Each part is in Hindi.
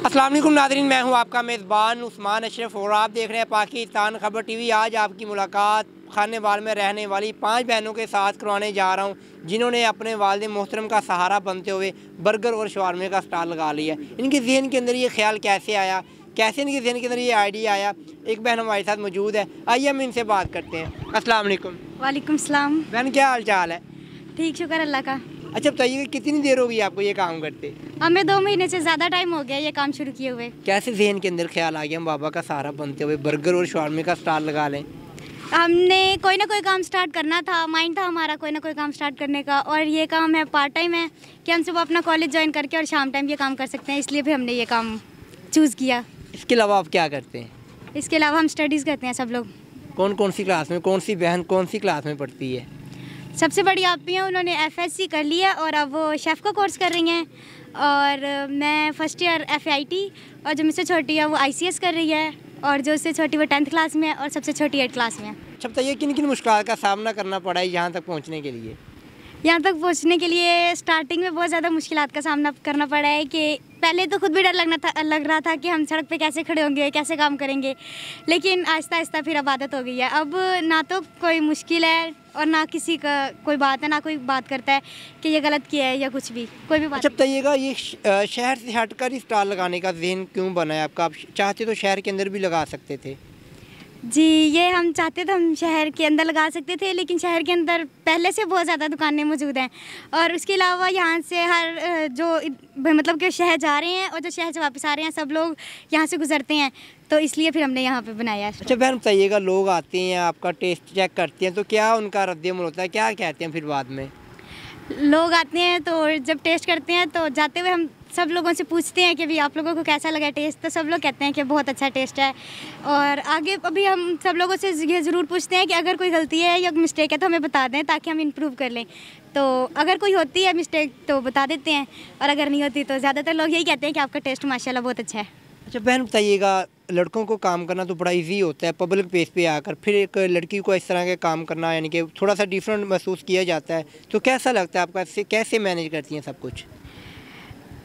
अस्सलाम वालेकुम नाज़रीन, मैं हूं आपका मेज़बान उस्मान अशरफ और आप देख रहे हैं पाकिस्तान खबर टीवी। आज आपकी मुलाकात खानेवाल में रहने वाली 5 बहनों के साथ करवाने जा रहा हूं, जिन्होंने अपने वालिद मोहतरम का सहारा बनते हुए बर्गर और शवारमे का स्टॉल लगा लिया। इनके जहन के अंदर ये ख्याल कैसे आया, कैसे इनके जहन के अंदर ये आइडिया आया। एक बहन हमारे साथ मौजूद है, आइए हम इनसे बात करते हैं। अस्सलाम वालेकुम। वालेकुम सलाम। बहन क्या हाल चाल है? ठीक, शुक्र अल्लाह का। अच्छा बताइए, कितनी देर होगी आपको ये काम करते? हमें 2 महीने से ज़्यादा टाइम हो गया ये काम शुरू किए हुए। कैसे जहन के अंदर ख्याल आ गया हम बाबा का सहारा बनते हुए बर्गर और शवारमे का स्टॉल लगा लें? हमने कोई ना कोई काम स्टार्ट करना था, माइंड था हमारा कोई ना कोई काम स्टार्ट करने का, और ये काम है पार्ट टाइम है कि हम सुबह अपना कॉलेज ज्वाइन करके और शाम टाइम ये काम कर सकते हैं, इसलिए भी हमने ये काम चूज़ किया। इसके अलावा आप क्या करते हैं? इसके अलावा हम स्टडीज़ करते हैं सब लोग। कौन कौन सी क्लास में, कौन सी बहन कौन सी क्लास में पढ़ती है? सबसे बड़ी आप ही हैं, उन्होंने FSC कर लिया और अब वो शेफ़ का कोर्स कर रही हैं, और मैं फर्स्ट ईयर FIT, और जो मुझसे छोटी है वो ICS कर रही है, और जो उससे छोटी वो 10th क्लास में है, और सबसे छोटी 8th क्लास में है। अच्छा बताइए, किन किन मुश्किलात का सामना करना पड़ा है यहाँ तक पहुँचने के लिए? यहाँ तक पहुँचने के लिए स्टार्टिंग में बहुत ज़्यादा मुश्किलात का सामना करना पड़ा है कि पहले तो खुद भी डर लग रहा था कि हम सड़क पे कैसे खड़े होंगे, कैसे काम करेंगे, लेकिन आहिस्ता आहिस्ता फिर अब आदत हो गई है। अब ना तो कोई मुश्किल है और ना किसी का कोई बात है, ना कोई बात करता है कि ये गलत किया है या कुछ भी, कोई भी बात। अच्छा बताइएगा, ये शहर से हटकर ही स्टॉल लगाने का ज़हन क्यों बना है आपका? आप चाहते तो शहर के अंदर भी लगा सकते थे। जी, ये हम चाहते थे हम शहर के अंदर लगा सकते थे, लेकिन शहर के अंदर पहले से बहुत ज़्यादा दुकानें मौजूद हैं, और उसके अलावा यहाँ से हर जो मतलब कि शहर जा रहे हैं और जो शहर से वापस आ रहे हैं सब लोग यहाँ से गुजरते हैं, तो इसलिए फिर हमने यहाँ पे बनाया है। अच्छा बहन बताइएगा, लोग आते हैं आपका टेस्ट चेक करते हैं तो क्या उनका रद्द-ए-अमल होता है, क्या कहते हैं फिर बाद में? लोग आते हैं तो जब टेस्ट करते हैं तो जाते हुए हम सब लोगों से पूछते हैं कि भी आप लोगों को कैसा लगा टेस्ट, तो सब लोग कहते हैं कि बहुत अच्छा टेस्ट है। और आगे अभी हम सब लोगों से ये ज़रूर पूछते हैं कि अगर कोई गलती है या मिस्टेक है तो हमें बता दें ताकि हम इम्प्रूव कर लें। तो अगर कोई होती है मिस्टेक तो बता देते हैं, और अगर नहीं होती तो ज़्यादातर लोग यही कहते हैं कि आपका टेस्ट माशाल्लाह बहुत अच्छा है। अच्छा बहन बताइएगा, लड़कों को काम करना तो बड़ा इजी होता है, पब्लिक प्लेस पे आकर फिर एक लड़की को इस तरह के काम करना यानी कि थोड़ा सा डिफरेंट महसूस किया जाता है, तो कैसा लगता है आपका? कैसे मैनेज करती हैं सब कुछ?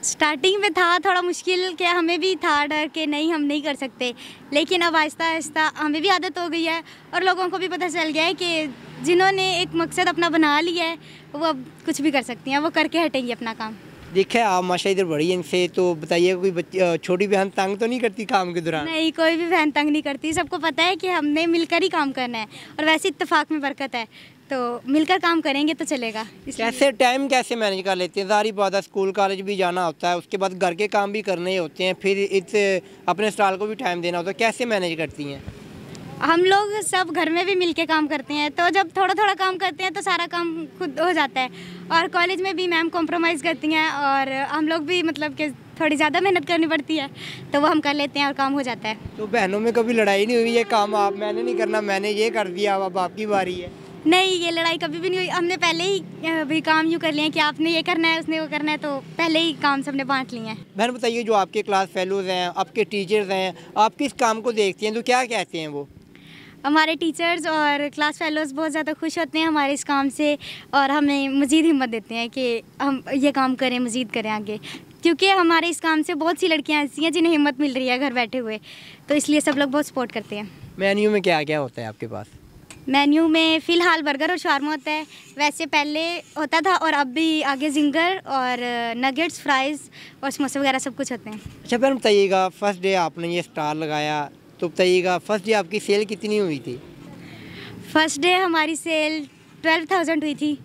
स्टार्टिंग में था थोड़ा मुश्किल, क्या हमें भी था डर कि नहीं हम नहीं कर सकते, लेकिन अब आहिस्ता आहिस्ता हमें भी आदत हो गई है और लोगों को भी पता चल गया है कि जिन्होंने एक मकसद अपना बना लिया है वो अब कुछ भी कर सकती हैं, वो करके हटेंगी अपना काम। देखा आप माशा इधर बड़ी इनसे, तो बताइए कोई छोटी बहन तंग तो नहीं करती काम के दौरान? नहीं, कोई भी बहन तंग नहीं करती, सबको पता है कि हमने मिलकर ही काम करना है, और वैसे इत्तेफाक में बरकत है, तो मिलकर काम करेंगे तो चलेगा। कैसे टाइम कैसे मैनेज कर लेते हैं? सारी बात है, स्कूल कॉलेज भी जाना होता है, उसके बाद घर के काम भी करने होते हैं, फिर इस अपने स्टॉल को भी टाइम देना होता है, कैसे मैनेज करती हैं? हम लोग सब घर में भी मिलके काम करते हैं, तो जब थोड़ा थोड़ा काम करते हैं तो सारा काम खुद हो जाता है, और कॉलेज में भी मैम कॉम्प्रोमाइज़ करती हैं और हम लोग भी मतलब कि थोड़ी ज़्यादा मेहनत करनी पड़ती है, तो वो हम कर लेते हैं और काम हो जाता है। तो बहनों में कभी लड़ाई नहीं हुई, ये काम आप मैंने नहीं करना, मैंने ये कर दिया, अब आपकी बारी है? नहीं, ये लड़ाई कभी भी नहीं हुई, हमने पहले ही भी काम यूँ कर लिए हैं कि आपने ये करना है उसने वो करना है, तो पहले ही काम सबने बांट लिए हैं। बहन बताइए, जो आपके क्लास फेलोज़ हैं, आपके टीचर्स हैं, आप किस काम को देखती हैं तो क्या कहते हैं वो? हमारे टीचर्स और क्लास फेलोज़ बहुत ज़्यादा खुश होते हैं हमारे इस काम से, और हमें मज़ीद हिम्मत देते हैं कि हम ये काम करें, मज़ीद करें आगे, क्योंकि हमारे इस काम से बहुत सी लड़कियां ऐसी हैं जिन्हें हिम्मत मिल रही है घर बैठे हुए, तो इसलिए सब लोग बहुत सपोर्ट करते हैं। मेन्यू में क्या क्या होता है आपके पास? मेन्यू में फ़िलहाल बर्गर और शवारमा होता है, वैसे पहले होता था और अब भी आगे जिंगर और नगेट्स, फ्राइज़ और समोसे वगैरह सब कुछ होते हैं। अच्छा बहन बताइएगा, फर्स्ट डे आपने ये स्टॉल लगाया, तो बताइएगा फर्स्ट डे आपकी सेल कितनी हुई थी? फर्स्ट डे हमारी सेल 12,000 हुई थी,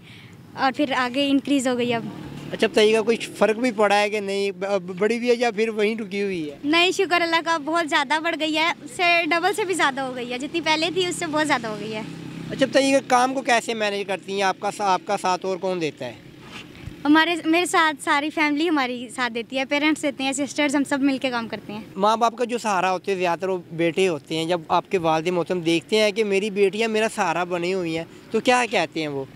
और फिर आगे इंक्रीज़ हो गई अब। अच्छा बताइएगा, कोई फ़र्क भी पड़ा है कि नहीं, बड़ी भी है या फिर वहीं रुकी हुई है? नहीं, शुक्र अल्लाह का, बहुत ज़्यादा बढ़ गई है, उससे डबल से भी ज़्यादा हो गई है, जितनी पहले थी उससे बहुत ज़्यादा हो गई है। अच्छा बताइएगा, काम को कैसे मैनेज करती हैं? आपका साथ और कौन देता है? मेरे साथ सारी फैमिली हमारी साथ देती है, पेरेंट्स देते हैं, सिस्टर्स, हम सब मिलके काम करते हैं। माँ बाप का जो सहारा होते हैं ज़्यादातर वो बेटे होते हैं, जब आपके वालिद मोहतरम देखते हैं कि मेरी बेटियाँ मेरा सहारा बनी हुई हैं, तो क्या कहते हैं वो?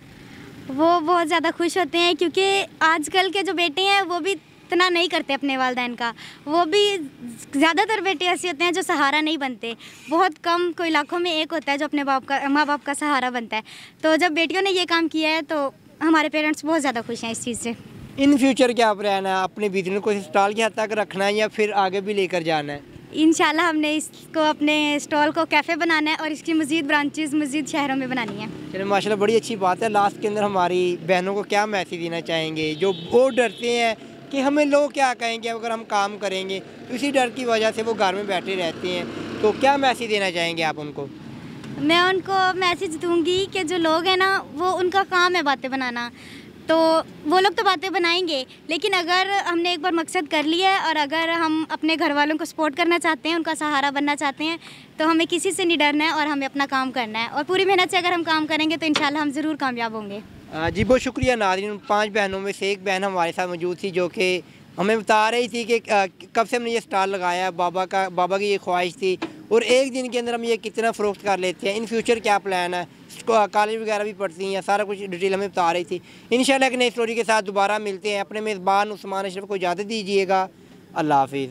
वो बहुत ज़्यादा खुश होते हैं, क्योंकि आजकल के जो बेटे हैं वो भी इतना नहीं करते अपने वालिदैन का, वो भी ज़्यादातर बेटे ऐसे होते हैं जो सहारा नहीं बनते, बहुत कम, कोई लाखों में एक होता है जो अपने माँ बाप का सहारा बनता है। तो जब बेटियों ने ये काम किया है तो हमारे पेरेंट्स बहुत ज़्यादा खुश हैं इस चीज़ से। इन फ्यूचर क्या प्लान है, अपने बिजनेस को स्टॉल की हद तक रखना है या फिर आगे भी लेकर जाना है? इंशाल्लाह हमने इसको अपने स्टॉल को कैफ़े बनाना है और इसकी मज़ीद ब्रांचेस मज़ीद शहरों में बनानी है। चलिए माशाल्लाह बड़ी अच्छी बात है। लास्ट के अंदर हमारी बहनों को क्या मैसेज देना चाहेंगे जो वो डरते हैं कि हमें लोग क्या कहेंगे अगर हम काम करेंगे, तो इसी डर की वजह से वो घर में बैठे रहते हैं, तो क्या मैसेज देना चाहेंगे आप उनको? मैं उनको मैसेज दूंगी कि जो लोग हैं ना वो उनका काम है बातें बनाना, तो वो लोग तो बातें बनाएंगे, लेकिन अगर हमने एक बार मकसद कर लिया है और अगर हम अपने घर वालों को सपोर्ट करना चाहते हैं, उनका सहारा बनना चाहते हैं, तो हमें किसी से नहीं डरना है और हमें अपना काम करना है और पूरी मेहनत से अगर हम काम करेंगे तो इंशाल्लाह हम ज़रूर कामयाब होंगे। जी बहुत शुक्रिया नाज़रीन। 5 बहनों में से एक बहन हमारे साथ मौजूद थी जो कि हमें बता रही थी कि कब से हमने ये स्टॉल लगाया, बाबा की ये ख्वाहिश थी और एक दिन के अंदर हम ये कितना फ़रोख्त कर लेते हैं, इन फ्यूचर क्या प्लान है, कॉलेज वगैरह भी पढ़ती हैं, सारा कुछ डिटेल हमें बता रही थी। इंशाल्लाह एक नई स्टोरी के साथ दोबारा मिलते हैं। अपने मेज़बान उस्मान अशरफ को इजाज़त दीजिएगा। अल्लाह हाफिज़।